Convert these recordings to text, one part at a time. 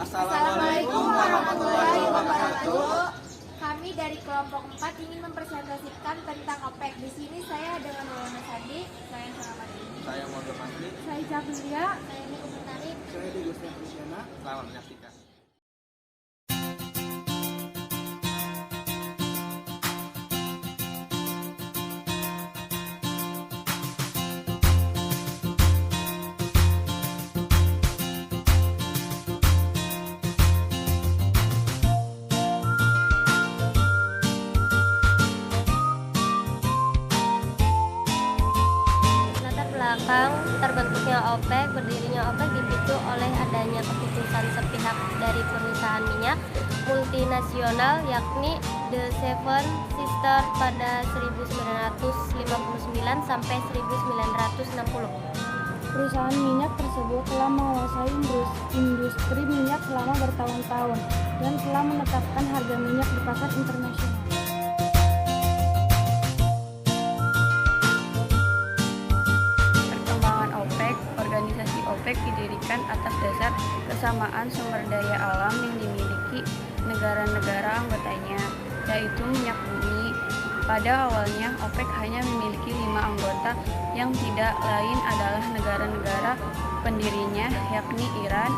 Assalamualaikum warahmatullahi wabarakatuh. Kami dari kelompok 4 ingin mempresentasikan tentang OPEC. Di sini saya dengan Maulana Sadi, saya Salamati, Saya Muhammad Masri. saya Jablia, saya Niko Mentari. Saya di Gusti Kristiana. Selamat menyaksikan. Latar belakang terbentuknya OPEC, berdirinya OPEC dipicu oleh adanya keputusan sepihak dari perusahaan minyak multinasional yakni The Seven Sisters pada 1959 sampai 1960. Perusahaan minyak tersebut telah menguasai industri minyak selama bertahun-tahun dan telah menetapkan harga minyak di pasar internasional. Perkembangan OPEC, organisasi OPEC didirikan atas dasar kesamaan sumber daya alam yang dimiliki negara-negara anggotanya, yaitu minyak bumi. Pada awalnya, OPEC hanya memiliki 5 anggota yang tidak lain adalah negara-negara pendirinya, yakni Iran,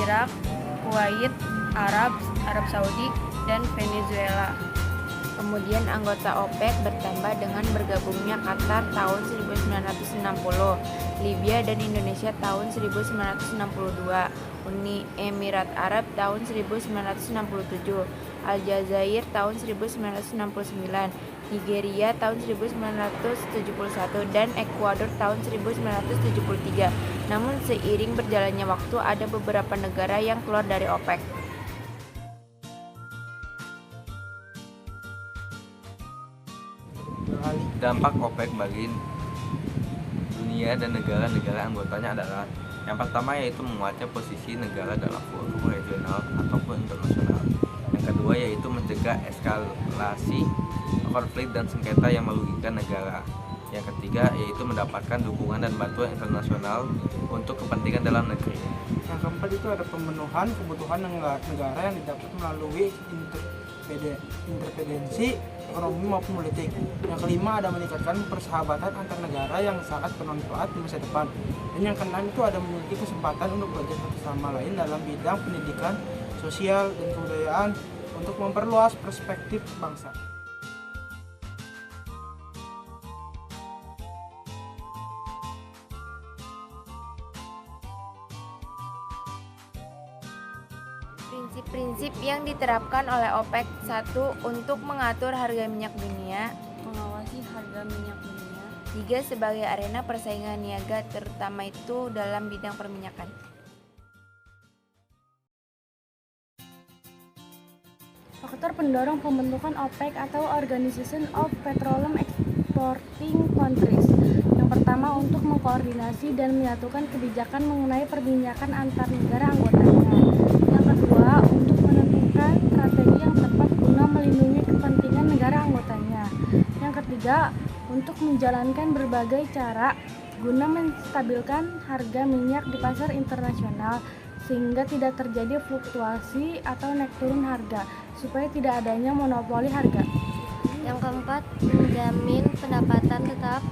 Irak, Kuwait, Arab Saudi, dan Venezuela. Kemudian anggota OPEC bertambah dengan bergabungnya Qatar tahun 1960, Libya dan Indonesia tahun 1962, Uni Emirat Arab tahun 1967, Aljazair tahun 1969, Nigeria tahun 1971, dan Ekuador tahun 1973. Namun seiring berjalannya waktu ada beberapa negara yang keluar dari OPEC. Dampak OPEC bagi dunia dan negara-negara anggotanya adalah yang pertama yaitu menguatnya posisi negara dalam forum regional ataupun internasional. Yang kedua yaitu mencegah eskalasi konflik dan sengketa yang merugikan negara. Yang ketiga yaitu mendapatkan dukungan dan bantuan internasional untuk kepentingan dalam negeri. Yang keempat itu ada pemenuhan kebutuhan negara yang didapat melalui intervensi ekonomi maupun politik. Yang kelima ada meningkatkan persahabatan antar negara yang sangat bermanfaat di masa depan. Dan yang keenam itu ada memiliki kesempatan untuk belajar satu sama lain dalam bidang pendidikan, sosial, dan kebudayaan untuk memperluas perspektif bangsa. Prinsip-prinsip yang diterapkan oleh OPEC: 1. Untuk mengatur harga minyak dunia. Mengawasi harga minyak dunia. 3. Sebagai arena persaingan niaga, terutama itu dalam bidang perminyakan. Faktor pendorong pembentukan OPEC atau Organization of Petroleum Exporting Countries. Yang pertama, untuk mengkoordinasi dan menyatukan kebijakan mengenai perminyakan antar negara anggotanya. Yang kedua, untuk menentukan strategi yang tepat guna melindungi kepentingan negara anggotanya. Yang ketiga, untuk menjalankan berbagai cara guna menstabilkan harga minyak di pasar internasional sehingga tidak terjadi fluktuasi atau naik turun harga supaya tidak adanya monopoli harga. Yang keempat, menjamin pendapatan tetap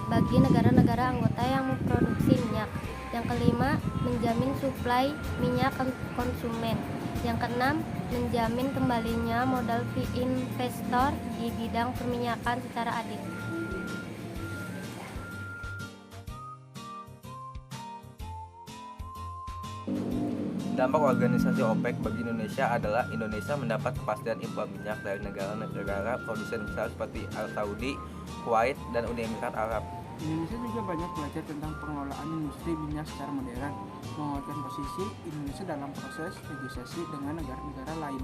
bagi negara-negara anggota yang memproduksi minyak. Yang kelima, menjamin suplai minyak konsumen. Yang keenam, menjamin kembalinya modal investor di bidang perminyakan secara adil. Dampak organisasi OPEC bagi Indonesia adalah Indonesia mendapat kepastian impor minyak dari negara-negara produsen besar seperti Arab Saudi, Kuwait, dan Uni Emirat Arab. Indonesia juga banyak belajar tentang pengelolaan industri minyak secara modern, menguatkan posisi Indonesia dalam proses negosiasi dengan negara-negara lain.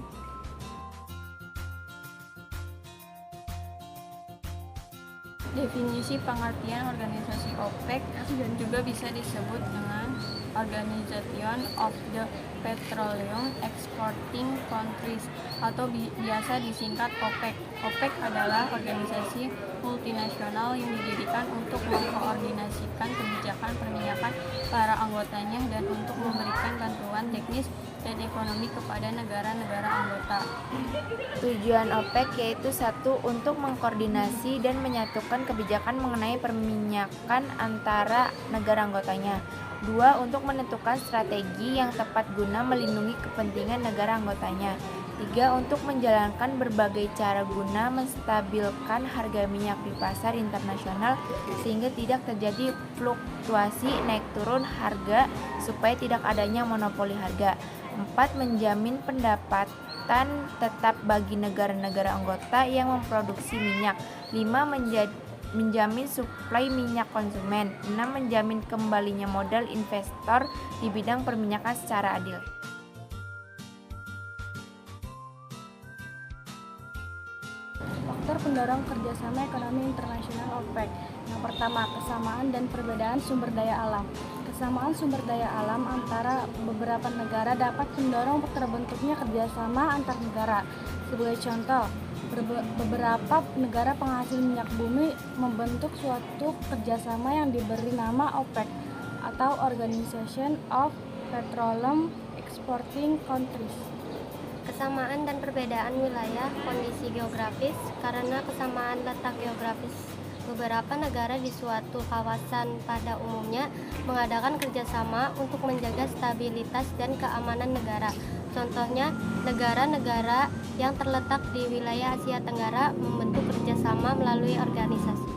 Definisi pengertian organisasi OPEC juga bisa disebut dengan Organization of the Petroleum Exporting Countries atau biasa disingkat OPEC. OPEC adalah organisasi multinasional yang didirikan untuk mengkoordinasikan kebijakan perminyakan para anggotanya dan untuk memberikan bantuan teknis dan ekonomi kepada negara-negara anggota. Tujuan OPEC yaitu 1. Untuk mengkoordinasi dan menyatukan kebijakan mengenai perminyakan antara negara anggotanya. 2. Untuk menentukan strategi yang tepat guna melindungi kepentingan negara anggotanya. 3. Untuk menjalankan berbagai cara guna menstabilkan harga minyak di pasar internasional sehingga tidak terjadi fluktuasi naik turun harga supaya tidak adanya monopoli harga. 4. Menjamin pendapatan tetap bagi negara-negara anggota yang memproduksi minyak. 5. Menjamin suplai minyak konsumen. 6. Menjamin kembalinya modal investor di bidang perminyakan secara adil. Faktor pendorong kerjasama ekonomi internasional OPEC. Yang pertama, kesamaan dan perbedaan sumber daya alam. Kesamaan sumber daya alam antara beberapa negara dapat mendorong terbentuknya kerjasama antar negara. Sebagai contoh, beberapa negara penghasil minyak bumi membentuk suatu kerjasama yang diberi nama OPEC atau Organization of Petroleum Exporting Countries. Kesamaan dan perbedaan wilayah kondisi geografis. Karena kesamaan letak geografis, beberapa negara di suatu kawasan pada umumnya mengadakan kerjasama untuk menjaga stabilitas dan keamanan negara. Contohnya, negara-negara yang terletak di wilayah Asia Tenggara membentuk kerjasama melalui organisasi.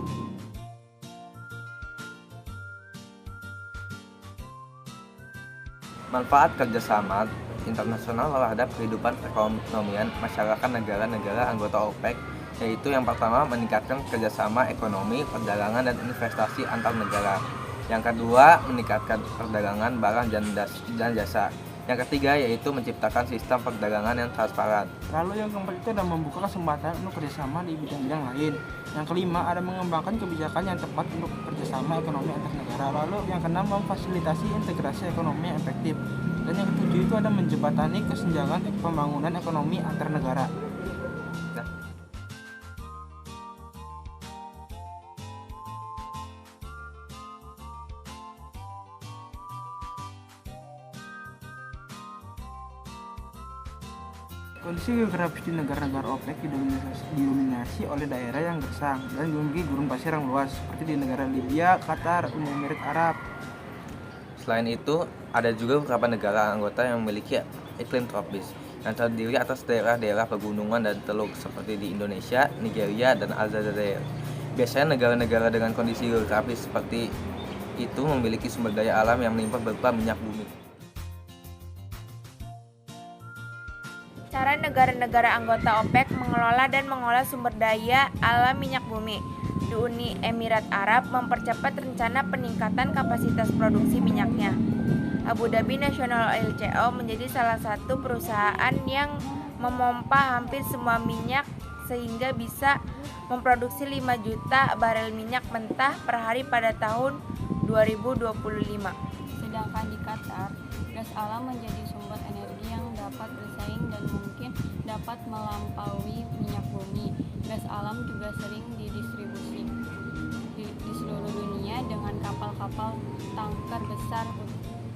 Manfaat kerjasama internasional terhadap kehidupan perekonomian masyarakat negara-negara anggota OPEC, yaitu yang pertama meningkatkan kerjasama ekonomi, perdagangan, dan investasi antar negara. Yang kedua, meningkatkan perdagangan barang dan jasa. Yang ketiga yaitu menciptakan sistem perdagangan yang transparan. Lalu yang keempat itu adalah membuka kesempatan untuk kerjasama di bidang-bidang lain. Yang kelima ada mengembangkan kebijakan yang tepat untuk kerjasama ekonomi antar negara. Lalu yang keenam memfasilitasi integrasi ekonomi yang efektif. Dan yang ketujuh itu ada menjembatani kesenjangan pembangunan ekonomi antar negara. Kondisi geografis di negara-negara OPEC didominasi oleh daerah yang gersang dan dimiliki gurun pasir yang luas, seperti di negara Libya, Qatar, Uni Emirat Arab. Selain itu, ada juga beberapa negara anggota yang memiliki iklim tropis yang terdiri atas daerah-daerah pegunungan dan teluk seperti di Indonesia, Nigeria, dan Aljazair. Biasanya negara-negara dengan kondisi geografis seperti itu memiliki sumber daya alam yang melimpah berupa minyak bumi. Cara negara-negara anggota OPEC mengelola dan mengolah sumber daya alam minyak bumi. Di Uni Emirat Arab mempercepat rencana peningkatan kapasitas produksi minyaknya. Abu Dhabi National Oil Co menjadi salah satu perusahaan yang memompa hampir semua minyak sehingga bisa memproduksi 5 juta barel minyak mentah per hari pada tahun 2025. Sedangkan di Qatar, gas alam menjadi sumber energi yang dapat bersaing dan mungkin dapat melampaui minyak bumi. Gas alam juga sering didistribusi di seluruh dunia dengan kapal-kapal tanker besar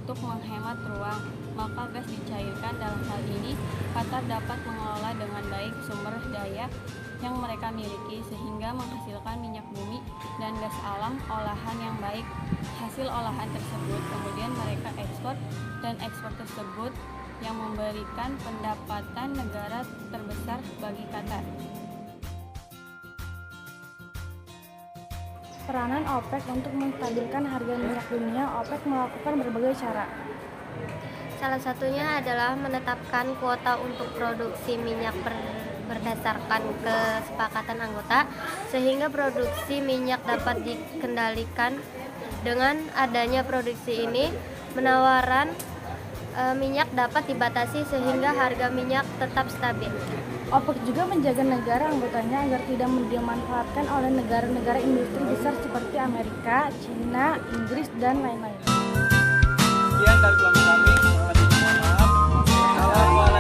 untuk menghemat ruang. Maka gas dicairkan. Dalam hal ini, Qatar dapat mengelola dengan baik sumber daya yang mereka miliki sehingga menghasilkan minyak bumi dan gas alam olahan yang baik. Hasil olahan tersebut kemudian mereka ekspor, dan ekspor tersebut yang memberikan pendapatan negara terbesar bagi Qatar. Peranan OPEC untuk menstabilkan harga minyak dunia. OPEC melakukan berbagai cara. Salah satunya adalah menetapkan kuota untuk produksi minyak berdasarkan kesepakatan anggota, sehingga produksi minyak dapat dikendalikan. Dengan adanya produksi ini, penawaran minyak dapat dibatasi sehingga harga minyak tetap stabil. OPEC juga menjaga negara anggotanya agar tidak dimanfaatkan oleh negara-negara industri besar seperti Amerika, China, Inggris, dan lain-lain. Sekian dari kelompok kami. Mohon maaf.